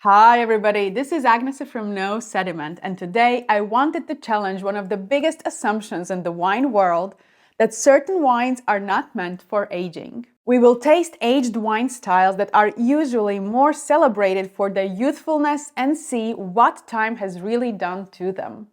Hi everybody, this is Agnes from Sediment, and today I wanted to challenge one of the biggest assumptions in the wine world, that certain wines are not meant for aging. We will taste aged wine styles that are usually more celebrated for their youthfulness and see what time has really done to them.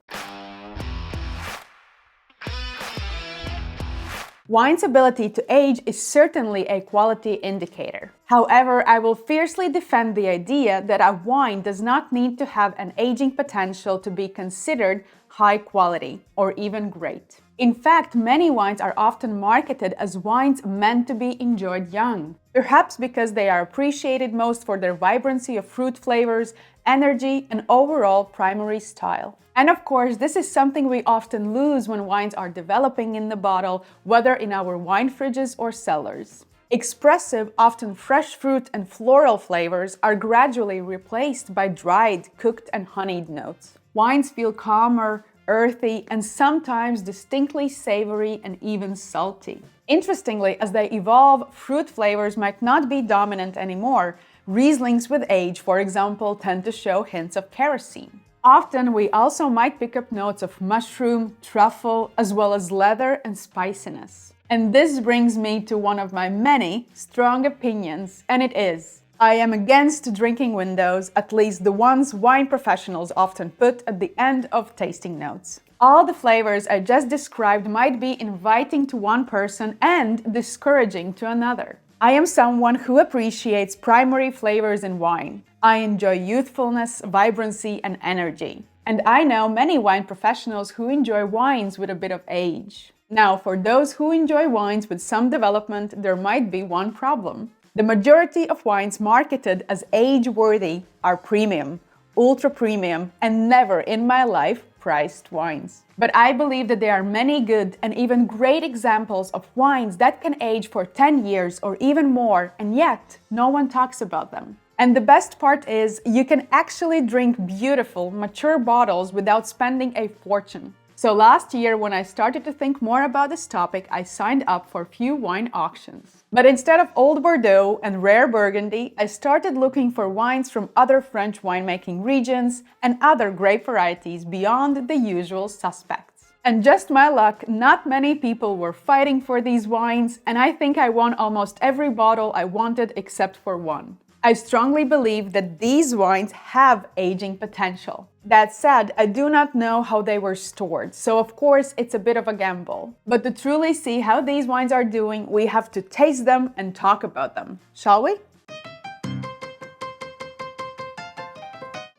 Wine's ability to age is certainly a quality indicator. However, I will fiercely defend the idea that a wine does not need to have an aging potential to be considered high quality or even great. In fact, many wines are often marketed as wines meant to be enjoyed young, perhaps because they are appreciated most for their vibrancy of fruit flavors, energy, and overall primary style. And of course, this is something we often lose when wines are developing in the bottle, whether in our wine fridges or cellars. Expressive, often fresh fruit and floral flavors are gradually replaced by dried, cooked, and honeyed notes. Wines feel calmer, earthy, and sometimes distinctly savory and even salty. Interestingly, as they evolve, fruit flavors might not be dominant anymore. Rieslings with age, for example, tend to show hints of kerosene. Often, we also might pick up notes of mushroom, truffle, as well as leather and spiciness. And this brings me to one of my many strong opinions, and it is: I am against drinking windows, at least the ones wine professionals often put at the end of tasting notes. All the flavors I just described might be inviting to one person and discouraging to another. I am someone who appreciates primary flavors in wine. I enjoy youthfulness, vibrancy, and energy. And I know many wine professionals who enjoy wines with a bit of age. Now, for those who enjoy wines with some development, there might be one problem. The majority of wines marketed as age-worthy are premium, ultra-premium, and never in my life priced wines. But I believe that there are many good and even great examples of wines that can age for 10 years or even more, and yet no one talks about them. And the best part is, you can actually drink beautiful, mature bottles without spending a fortune. So last year, when I started to think more about this topic, I signed up for a few wine auctions. But instead of Old Bordeaux and rare Burgundy, I started looking for wines from other French winemaking regions and other grape varieties beyond the usual suspects. And just my luck, not many people were fighting for these wines, and I think I won almost every bottle I wanted except for one. I strongly believe that these wines have aging potential. That said, I do not know how they were stored, so of course it's a bit of a gamble. But to truly see how these wines are doing, we have to taste them and talk about them. Shall we?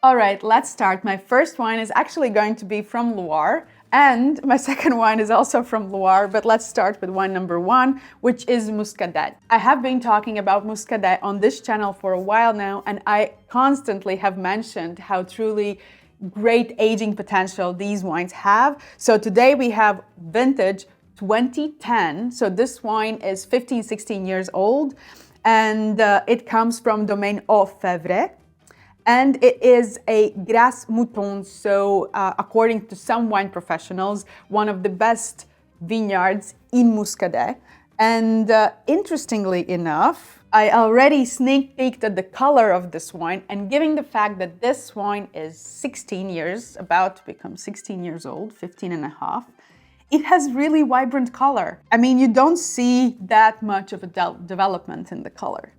Alright, let's start. My first wine is actually going to be from Loire. And my second wine is also from Loire, but let's start with wine number one, which is Muscadet. I have been talking about Muscadet on this channel for a while now, and I constantly have mentioned how truly great aging potential these wines have. So today we have vintage 2010. So this wine is 15-16 years old, and it comes from Domaine Fevrie. And it is a Gras Moutons, so according to some wine professionals, one of the best vineyards in Muscadet. And interestingly enough, I already sneak peeked at the color of this wine, and given the fact that this wine is 16 years, about to become 16 years old, 15 and a half, it has really vibrant color. I mean, you don't see that much of a development in the color.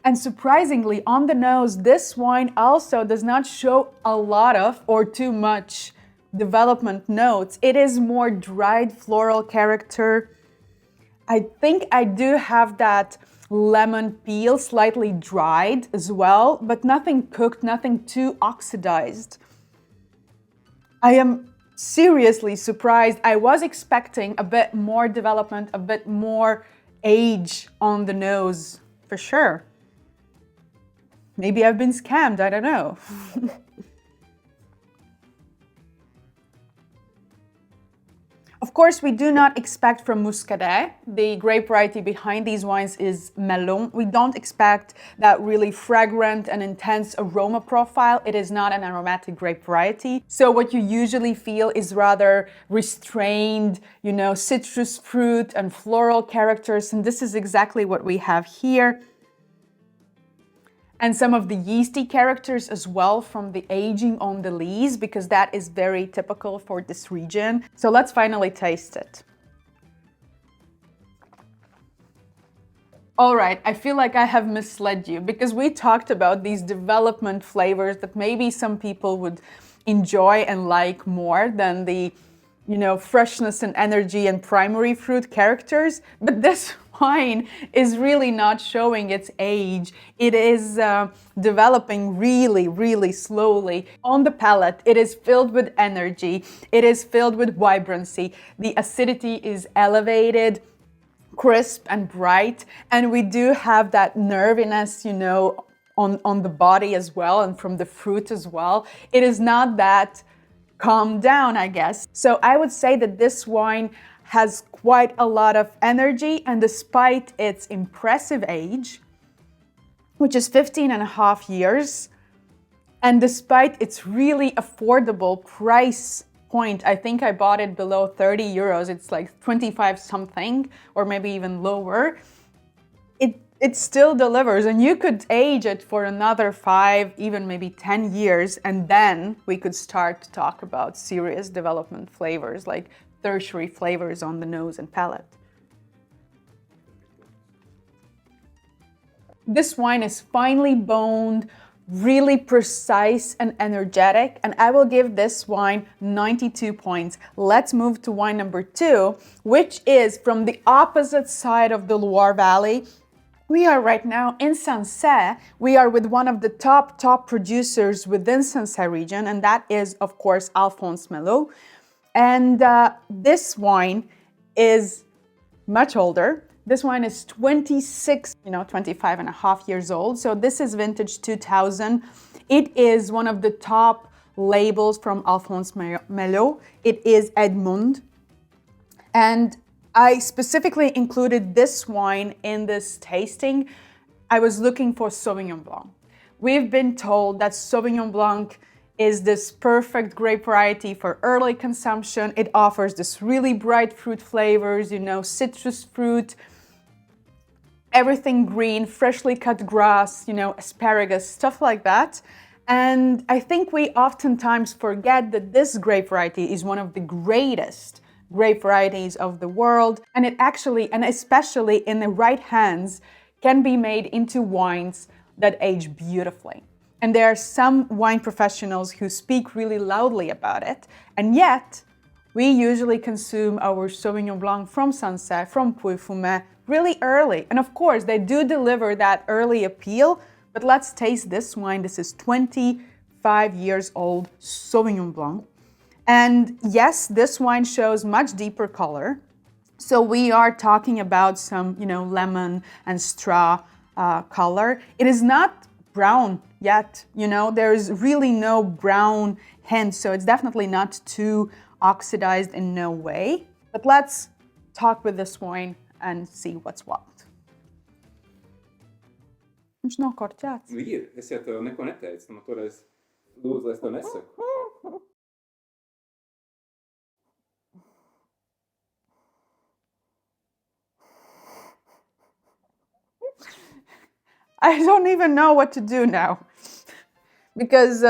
And surprisingly, on the nose, this wine also does not show a lot of or too much development notes. It is more dried floral character. I think I do have that lemon peel, slightly dried as well, but nothing cooked, nothing too oxidized. I am seriously surprised. I was expecting a bit more development, a bit more age on the nose, for sure. Maybe I've been scammed, I don't know. Of course, we do not expect from Muscadet. The grape variety behind these wines is Mellot. We don't expect that really fragrant and intense aroma profile. It is not an aromatic grape variety. So what you usually feel is rather restrained, citrus fruit and floral characters. And this is exactly what we have here. and some of the yeasty characters as well from the aging on the lees, because that is very typical for this region. So let's finally taste it. All right, I feel like I have misled you because we talked about these development flavors that maybe some people would enjoy and like more than the, freshness and energy and primary fruit characters. But this wine is really not showing its age. It is developing really, really slowly. On the palate, it is filled with energy. It is filled with vibrancy. The acidity is elevated, crisp and bright, and we do have that nerviness, on the body as well, and from the fruit as well. It is not that calmed down, I guess. So I would say that this wine has quite a lot of energy, and despite its impressive age, which is 15 and a half years, and despite its really affordable price point, I think I bought it below 30 euros. It's like 25 something, or maybe even lower. It still delivers, and you could age it for another 5, even maybe 10 years, and then we could start to talk about serious development flavors, like tertiary flavors on the nose and palate. This wine is finely boned, really precise and energetic, and I will give this wine 92 points. Let's move to wine number 2, which is from the opposite side of the Loire Valley. We are right now in Sancerre. We are with one of the top producers within Sancerre region, and that is, of course, Alphonse Mellot. And this wine is much older. This wine is 25 and a half years old. So this is vintage 2000. It is one of the top labels from Alphonse Mellot. It is Edmond. And I specifically included this wine in this tasting. I was looking for Sauvignon Blanc. We've been told that Sauvignon Blanc is this perfect grape variety for early consumption. It offers this really bright fruit flavors, citrus fruit, everything green, freshly cut grass, asparagus, stuff like that. And I think we oftentimes forget that this grape variety is one of the greatest grape varieties of the world. And it actually, and especially in the right hands, can be made into wines that age beautifully. And there are some wine professionals who speak really loudly about it. And yet, we usually consume our Sauvignon Blanc from Sancerre, from Pouilly-Fumé, really early. And of course, they do deliver that early appeal, but let's taste this wine. This is 25 years old Sauvignon Blanc. And yes, this wine shows much deeper color. So we are talking about some, lemon and straw color. It is not brown yet, there is really no brown hint. So it's definitely not too oxidized in no way. But let's talk with this wine and see what's what. Viņš nav korķēts. Ir, es jau tev neko neteicu, nu toreiz lūdzu, lai es tev nesaku. I don't even know what to do now. Because,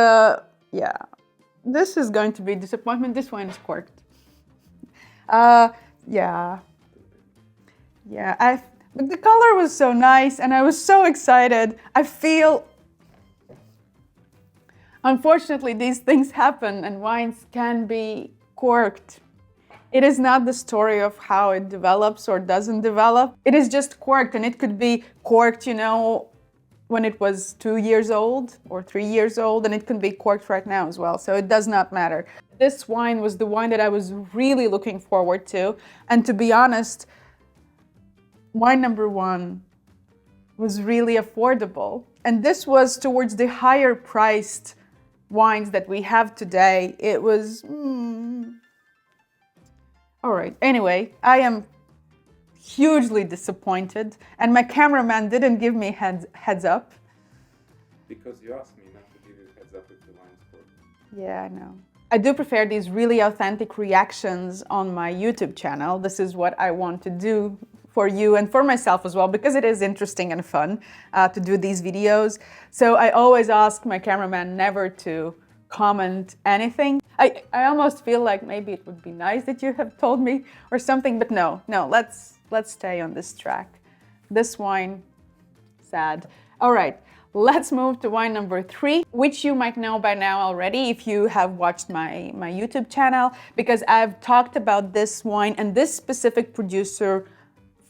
this is going to be disappointment. This wine is corked. But the color was so nice and I was so excited. I feel, unfortunately, these things happen and wines can be corked. It is not the story of how it develops or doesn't develop. It is just corked, and it could be corked, when it was 2 years old or 3 years old, and it could be corked right now as well. So it does not matter. This wine was the wine that I was really looking forward to. And to be honest, wine number 1 was really affordable. And this was towards the higher priced wines that we have today. It was, all right. Anyway, I am hugely disappointed, and my cameraman didn't give me heads up. Because you asked me not to give you heads up if the wine's corked. Yeah, I know. I do prefer these really authentic reactions on my YouTube channel. This is what I want to do for you and for myself as well, because it is interesting and fun to do these videos. So I always ask my cameraman never to comment anything. I almost feel like maybe it would be nice that you have told me or something, but no, let's stay on this track. This wine, sad. All right, let's move to wine number 3, which you might know by now already if you have watched my YouTube channel, because I've talked about this wine and this specific producer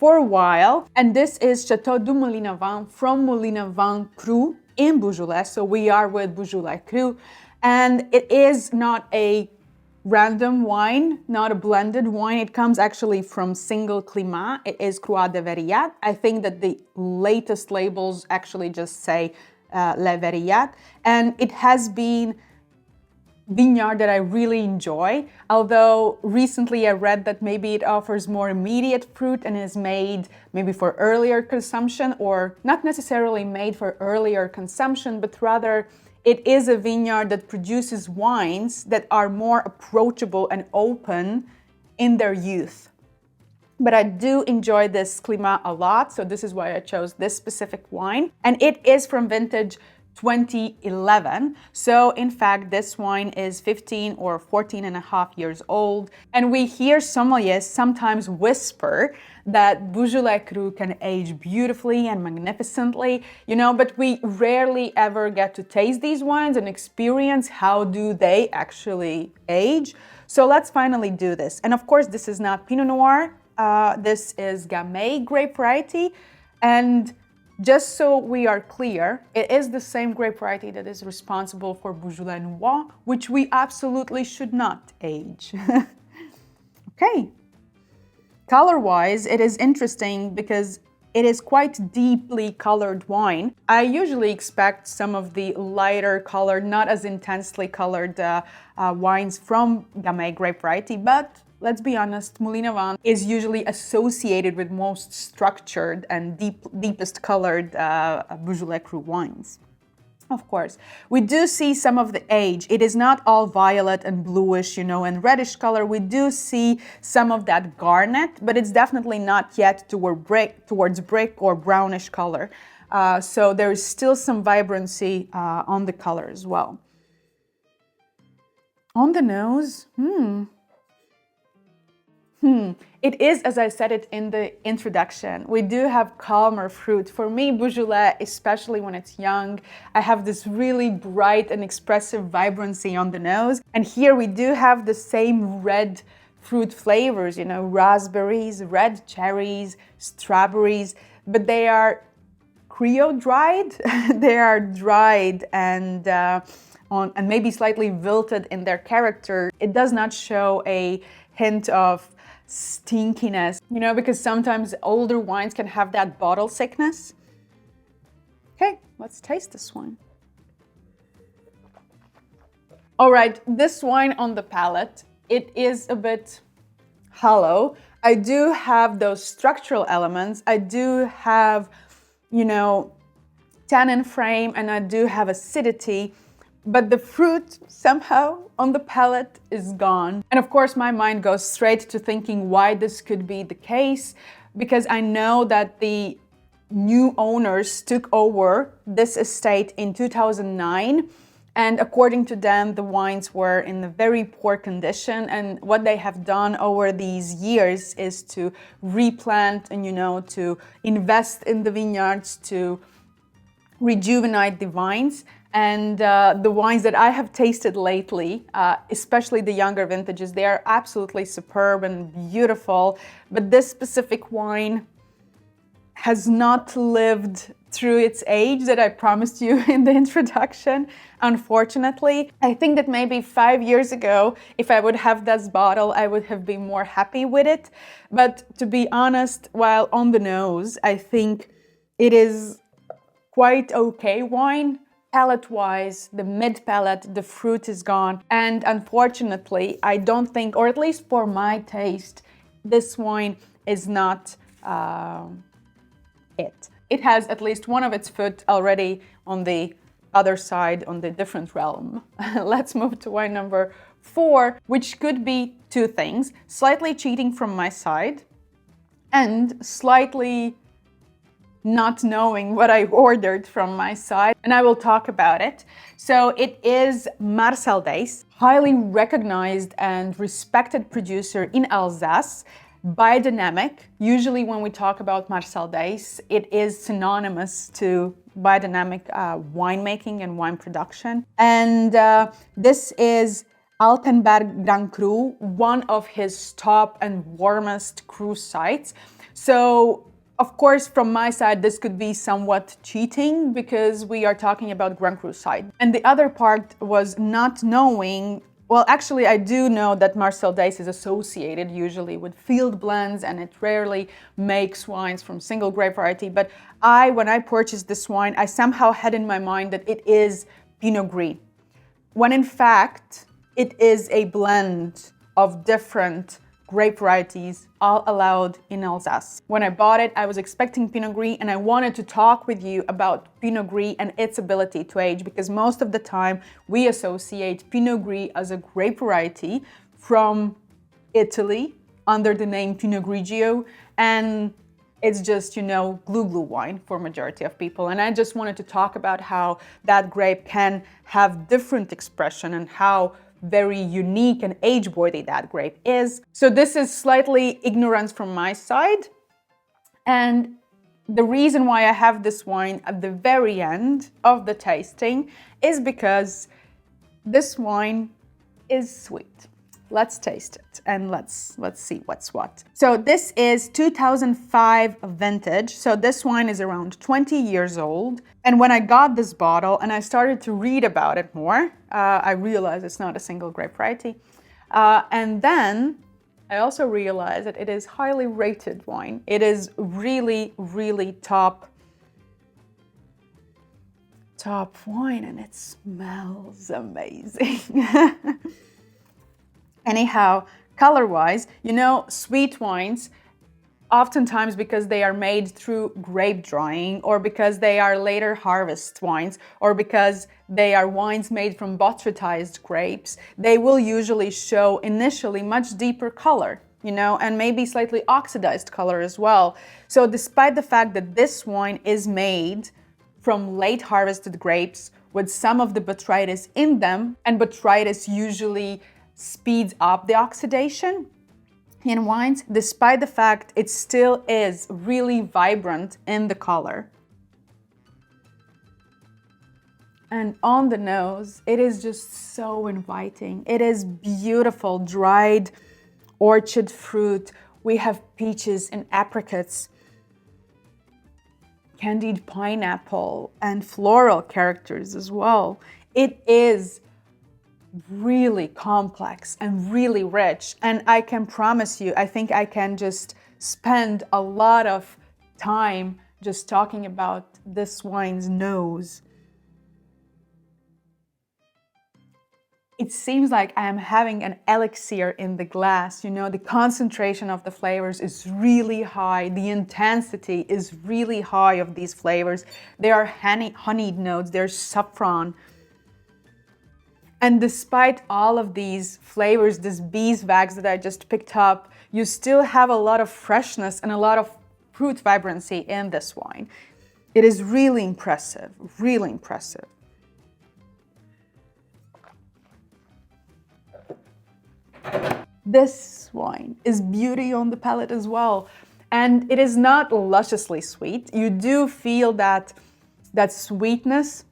for a while. And this is Chateau du Moulin-a-Vent from Moulin-a-Vent Cru in Beaujolais. So we are with Beaujolais Cru. And it is not a random wine, not a blended wine. It comes actually from single climat. It is Croix de Verillats. I think that the latest labels actually just say Les Verillats. And it has been vineyard that I really enjoy. Although recently I read that maybe it offers more immediate fruit and is made maybe for earlier consumption, or not necessarily made for earlier consumption, but rather it is a vineyard that produces wines that are more approachable and open in their youth. But I do enjoy this climat a lot, so this is why I chose this specific wine. And it is from vintage 2011. So in fact, this wine is 15 or 14 and a half years old. And we hear sommeliers sometimes whisper that Beaujolais Cru can age beautifully and magnificently, but we rarely ever get to taste these wines and experience how do they actually age. So let's finally do this. And of course, this is not Pinot Noir. This is Gamay grape variety. And just so we are clear, it is the same grape variety that is responsible for Beaujolais Noir, which we absolutely should not age. Okay. Color-wise, it is interesting because it is quite deeply colored wine. I usually expect some of the lighter colored, not as intensely colored wines from Gamay grape variety, but let's be honest, Moulin-a-Vent is usually associated with most structured and deepest colored Beaujolais Cru wines. Of course, we do see some of the age. It is not all violet and bluish, and reddish color. We do see some of that garnet, but it's definitely not yet towards brick or brownish color. So there is still some vibrancy on the color as well. On the nose, It is, as I said it in the introduction, we do have calmer fruit. For me, Beaujolais, especially when it's young, I have this really bright and expressive vibrancy on the nose. And here we do have the same red fruit flavors, raspberries, red cherries, strawberries, but they are Creole dried. They are dried and maybe slightly wilted in their character. It does not show a hint of stinkiness, because sometimes older wines can have that bottle sickness. Okay, let's taste this wine. All right, this wine on the palate, it is a bit hollow. I do have those structural elements. I do have, tannin frame, and I do have acidity. But the fruit somehow on the palate is gone. And of course, my mind goes straight to thinking why this could be the case, because I know that the new owners took over this estate in 2009. And according to them, the wines were in a very poor condition. And what they have done over these years is to replant and, to invest in the vineyards, to rejuvenate the vines. And the wines that I have tasted lately, especially the younger vintages, they are absolutely superb and beautiful. But this specific wine has not lived through its age that I promised you in the introduction, unfortunately. I think that maybe 5 years ago, if I would have this bottle, I would have been more happy with it. But to be honest, while on the nose, I think it is quite okay wine. Palate-wise, the mid-palate, the fruit is gone. And unfortunately, I don't think, or at least for my taste, this wine is not it. It has at least one of its foot already on the other side, on the different realm. Let's move to wine number 4, which could be two things. Slightly cheating from my side, and slightly not knowing what I ordered from my side, and I will talk about it. So it is Marcel Deiss, highly recognized and respected producer in Alsace, biodynamic. Usually when we talk about Marcel Deiss, it is synonymous to biodynamic winemaking and wine production. And this is Altenberg Grand Cru, one of his top and warmest cru sites. So of course, from my side, this could be somewhat cheating because we are talking about Grand Cru site. And the other part was not knowing, well, actually, I do know that Marcel Deiss is associated usually with field blends and it rarely makes wines from single grape variety. But when I purchased this wine, I somehow had in my mind that it is Pinot Gris, when in fact, it is a blend of different grape varieties, all allowed in Alsace. When I bought it, I was expecting Pinot Gris, and I wanted to talk with you about Pinot Gris and its ability to age, because most of the time we associate Pinot Gris as a grape variety from Italy under the name Pinot Grigio, and it's just, glue wine for majority of people. And I just wanted to talk about how that grape can have different expression and how very unique and age-worthy that grape is. So this is slightly ignorance from my side. And the reason why I have this wine at the very end of the tasting is because this wine is sweet. Let's taste it and let's see what's what. So this is 2005 vintage. So this wine is around 20 years old. And when I got this bottle and I started to read about it more, I realized it's not a single grape variety. And then I also realized that it is highly rated wine. It is really, really top wine, and it smells amazing. Anyhow, color-wise, sweet wines, oftentimes because they are made through grape drying, or because they are later harvest wines, or because they are wines made from botrytized grapes, they will usually show initially much deeper color, and maybe slightly oxidized color as well. So despite the fact that this wine is made from late harvested grapes with some of the botrytis in them, and botrytis usually speeds up the oxidation in wines, despite the fact it still is really vibrant in the color. And on the nose, it is just so inviting. It is beautiful, dried orchard fruit. We have peaches and apricots, candied pineapple, and floral characters as well. It is really complex and really rich, and I can promise you, I think I can just spend a lot of time just talking about this wine's nose. It seems like I am having an elixir in the glass. The concentration of the flavors is really high. The intensity is really high of these flavors. There are honeyed notes, there's saffron. And despite all of these flavors, this beeswax that I just picked up, you still have a lot of freshness and a lot of fruit vibrancy in this wine. It is really impressive, really impressive. This wine is beauty on the palate as well. And it is not lusciously sweet. You do feel that sweetness,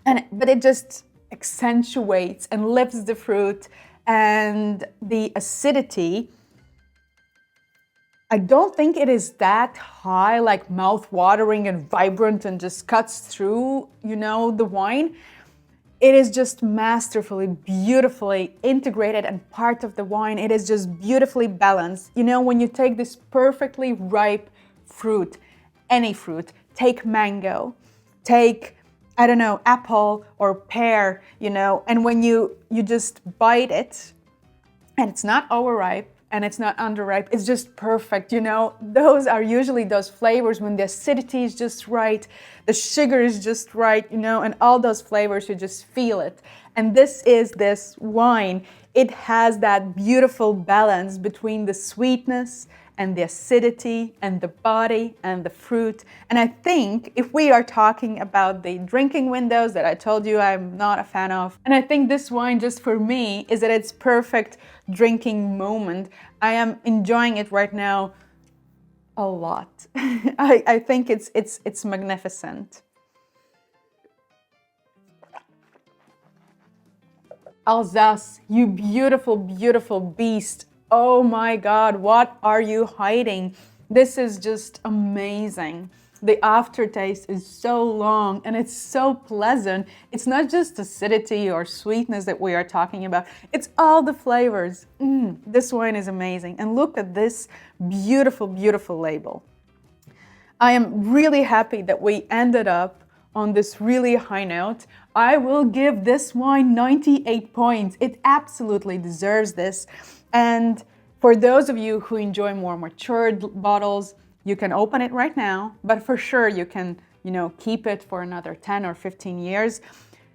but it just accentuates and lifts the fruit, and the acidity, I don't think it is that high, like mouth-watering and vibrant and just cuts through, the wine. It is just masterfully, beautifully integrated and part of the wine. It is just beautifully balanced. When you take this perfectly ripe fruit, any fruit, take mango, take apple or pear, and when you just bite it, and it's not overripe and it's not underripe, it's just perfect, Those are usually those flavors when the acidity is just right, the sugar is just right, and all those flavors, you just feel it. And this wine, it has that beautiful balance between the sweetness and the acidity and the body and the fruit. And I think if we are talking about the drinking windows that I told you I'm not a fan of, and I think this wine just for me is at its perfect drinking moment. I am enjoying it right now a lot. I think it's magnificent. Alsace, you beautiful, beautiful beast. Oh my God, what are you hiding? This is just amazing. The aftertaste is so long and it's so pleasant. It's not just acidity or sweetness that we are talking about. It's all the flavors. This wine is amazing. And look at this beautiful, beautiful label. I am really happy that we ended up on this really high note. I will give this wine 98 points. It absolutely deserves this. And for those of you who enjoy more matured bottles, you can open it right now, but for sure you can, keep it for another 10 or 15 years.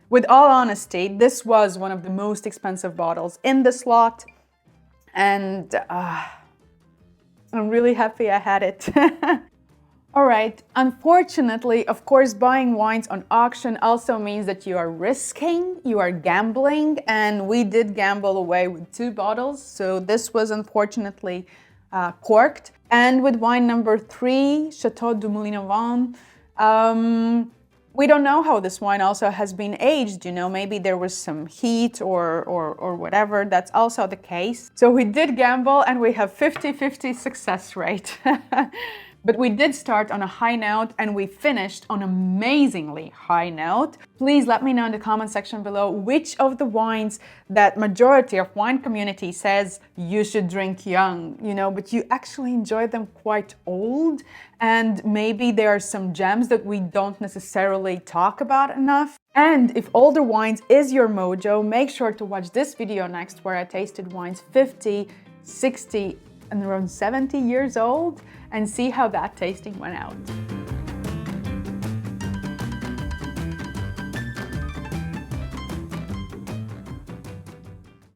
With all honesty, this was one of the most expensive bottles in this lot, and I'm really happy I had it. All right, unfortunately, of course, buying wines on auction also means that you are risking, you are gambling, and we did gamble away with 2 bottles, so this was unfortunately corked. And with wine number 3, Chateau du Moulin-a-Vent, we don't know how this wine also has been aged, maybe there was some heat or whatever, that's also the case. So we did gamble and we have 50-50 success rate. But we did start on a high note and we finished on an amazingly high note. Please let me know in the comment section below which of the wines that majority of wine community says you should drink young, but you actually enjoy them quite old, and maybe there are some gems that we don't necessarily talk about enough. And if older wines is your mojo, make sure to watch this video next where I tasted wines 50, 60, and around 70 years old and see how that tasting went out.